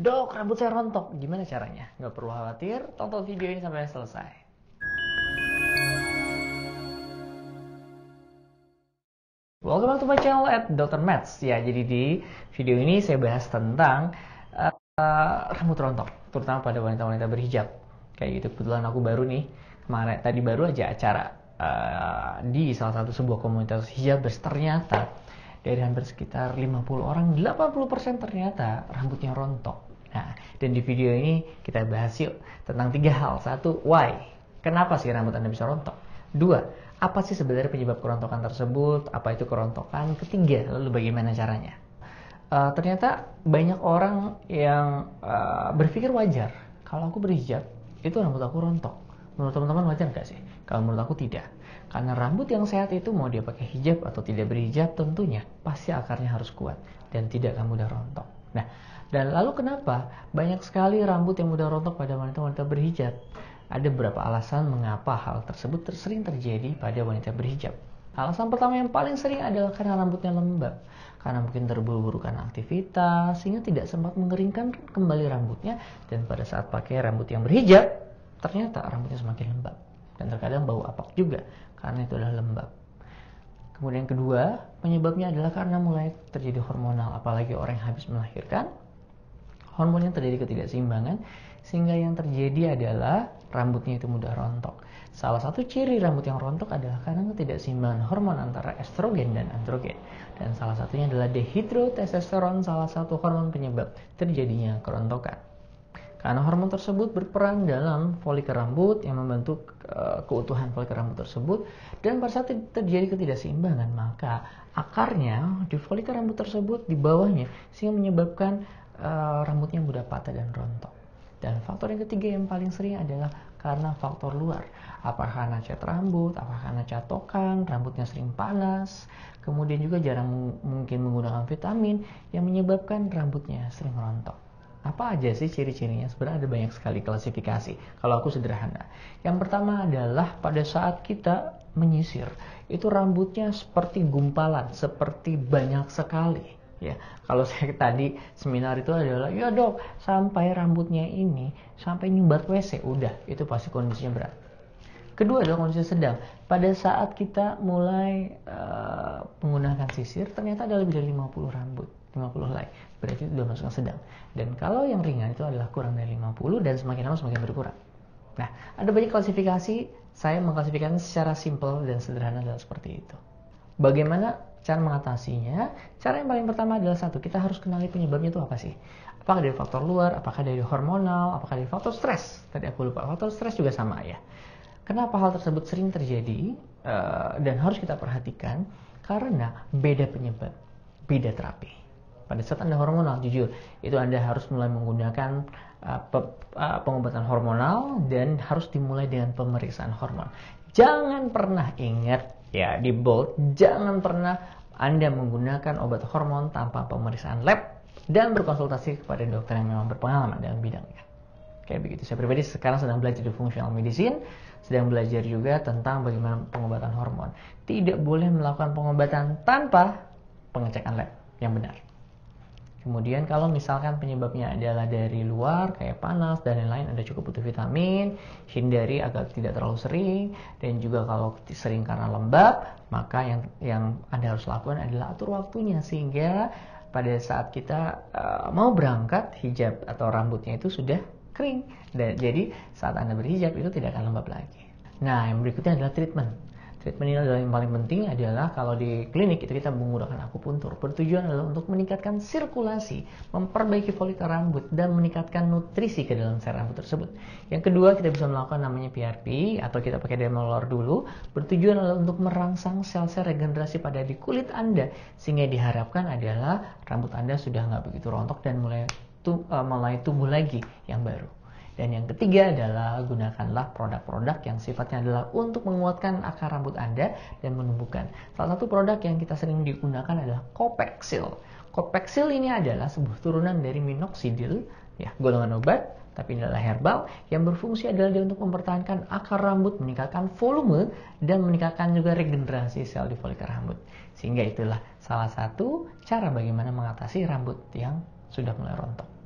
Dok, rambut saya rontok. Gimana caranya? Nggak perlu khawatir, tonton video ini sampai selesai. Welcome back to my channel at Dr. Mats. Ya, jadi di video ini saya bahas tentang rambut rontok, terutama pada wanita-wanita berhijab. Kayak gitu, kebetulan aku baru nih, kemarin tadi baru aja acara di salah satu sebuah komunitas hijabers. Ternyata dari hampir sekitar 50 orang, 80% ternyata rambutnya rontok. Nah, dan di video ini kita bahas yuk tentang 3 hal. 1, why? Kenapa sih rambut Anda bisa rontok? 2, apa sih sebenarnya penyebab kerontokan tersebut? Apa itu kerontokan? 3, lalu bagaimana caranya? Ternyata banyak orang yang berpikir wajar kalau aku berhijab itu rambut aku rontok. Menurut teman-teman wajar nggak sih? Kalau menurut aku tidak. Karena rambut yang sehat itu mau dia pakai hijab atau tidak berhijab, tentunya pasti akarnya harus kuat dan tidak akan mudah rontok. Nah, dan lalu kenapa banyak sekali rambut yang mudah rontok pada wanita-wanita berhijab? Ada beberapa alasan mengapa hal tersebut sering terjadi pada wanita berhijab. Alasan pertama yang paling sering adalah karena rambutnya lembab. Karena mungkin terburu-buru karena aktivitas, sehingga tidak sempat mengeringkan kembali rambutnya. Dan pada saat pakai rambut yang berhijab, ternyata rambutnya semakin lembab. Dan terkadang bau apak juga, karena itu adalah lembab. Kemudian yang kedua, penyebabnya adalah karena mulai terjadi hormonal. Apalagi orang yang habis melahirkan, hormonnya terjadi ketidakseimbangan, sehingga yang terjadi adalah rambutnya itu mudah rontok. Salah satu ciri rambut yang rontok adalah karena ketidakseimbangan hormon antara estrogen dan androgen. Dan salah satunya adalah dehidrotestosteron, salah satu hormon penyebab terjadinya kerontokan. Karena hormon tersebut berperan dalam folikel rambut yang membentuk keutuhan folikel rambut tersebut, dan pada saat terjadi ketidakseimbangan, maka akarnya di folikel rambut tersebut di bawahnya, sehingga menyebabkan rambutnya mudah patah dan rontok. Dan faktor yang ketiga yang paling sering adalah karena faktor luar. Apakah karena cat rambut, apakah karena catokan, rambutnya sering panas, kemudian juga jarang mungkin menggunakan vitamin yang menyebabkan rambutnya sering rontok. Apa aja sih ciri-cirinya? Sebenarnya ada banyak sekali klasifikasi. Kalau aku sederhana. Yang pertama adalah pada saat kita menyisir, itu rambutnya seperti gumpalan, seperti banyak sekali. Ya, kalau saya tadi seminar itu adalah, ya dok, sampai rambutnya ini sampai nyumbat WC, udah, itu pasti kondisinya berat. Kedua adalah kondisi sedang. Pada saat kita mulai menggunakan sisir, ternyata ada lebih dari 50 rambut, 50 helai, berarti itu sudah masuk ke sedang. Dan kalau yang ringan itu adalah kurang dari 50 dan semakin lama semakin berkurang. Nah, ada banyak klasifikasi, saya mengklasifikasinya secara simpel dan sederhana adalah seperti itu. Bagaimana cara mengatasinya? Cara yang paling pertama adalah kita harus kenali penyebabnya itu apa sih? Apakah dari faktor luar, apakah dari hormonal, apakah dari faktor stres? Tadi aku lupa, faktor stres juga sama ya. Kenapa hal tersebut sering terjadi dan harus kita perhatikan? Karena beda penyebab, beda terapi. Pada saat Anda hormonal, jujur, itu Anda harus mulai menggunakan pengobatan hormonal dan harus dimulai dengan pemeriksaan hormon. Jangan pernah ingat, ya di bold, jangan pernah Anda menggunakan obat hormon tanpa pemeriksaan lab dan berkonsultasi kepada dokter yang memang berpengalaman dalam bidangnya. Kayak begitu. Saya pribadi sekarang sedang belajar di functional medicine, sedang belajar juga tentang bagaimana pengobatan hormon. Tidak boleh melakukan pengobatan tanpa pengecekan lab yang benar. Kemudian kalau misalkan penyebabnya adalah dari luar, kayak panas dan lain-lain, Anda cukup butuh vitamin, hindari agar tidak terlalu sering, dan juga kalau sering karena lembab, maka yang Anda harus lakukan adalah atur waktunya, sehingga pada saat kita mau berangkat, hijab atau rambutnya itu sudah kering. Dan jadi saat Anda berhijab itu tidak akan lembab lagi. Nah, yang berikutnya adalah treatment. Treatment ini adalah yang paling penting adalah kalau di klinik itu kita menggunakan akupuntur. Bertujuan adalah untuk meningkatkan sirkulasi, memperbaiki folikel rambut, dan meningkatkan nutrisi ke dalam sel rambut tersebut. Yang kedua, kita bisa melakukan namanya PRP atau kita pakai dermalor dulu. Bertujuan adalah untuk merangsang sel-sel regenerasi pada di kulit Anda, sehingga diharapkan adalah rambut Anda sudah nggak begitu rontok dan mulai tumbuh lagi yang baru. Dan yang ketiga adalah gunakanlah produk-produk yang sifatnya adalah untuk menguatkan akar rambut Anda dan menumbuhkan. Salah satu produk yang kita sering digunakan adalah Copexil. Copexil ini adalah sebuah turunan dari minoxidil, ya, golongan obat, tapi ini adalah herbal yang berfungsi adalah dia untuk mempertahankan akar rambut, meningkatkan volume, dan meningkatkan juga regenerasi sel di folikel rambut. Sehingga itulah salah satu cara bagaimana mengatasi rambut yang sudah mulai rontok.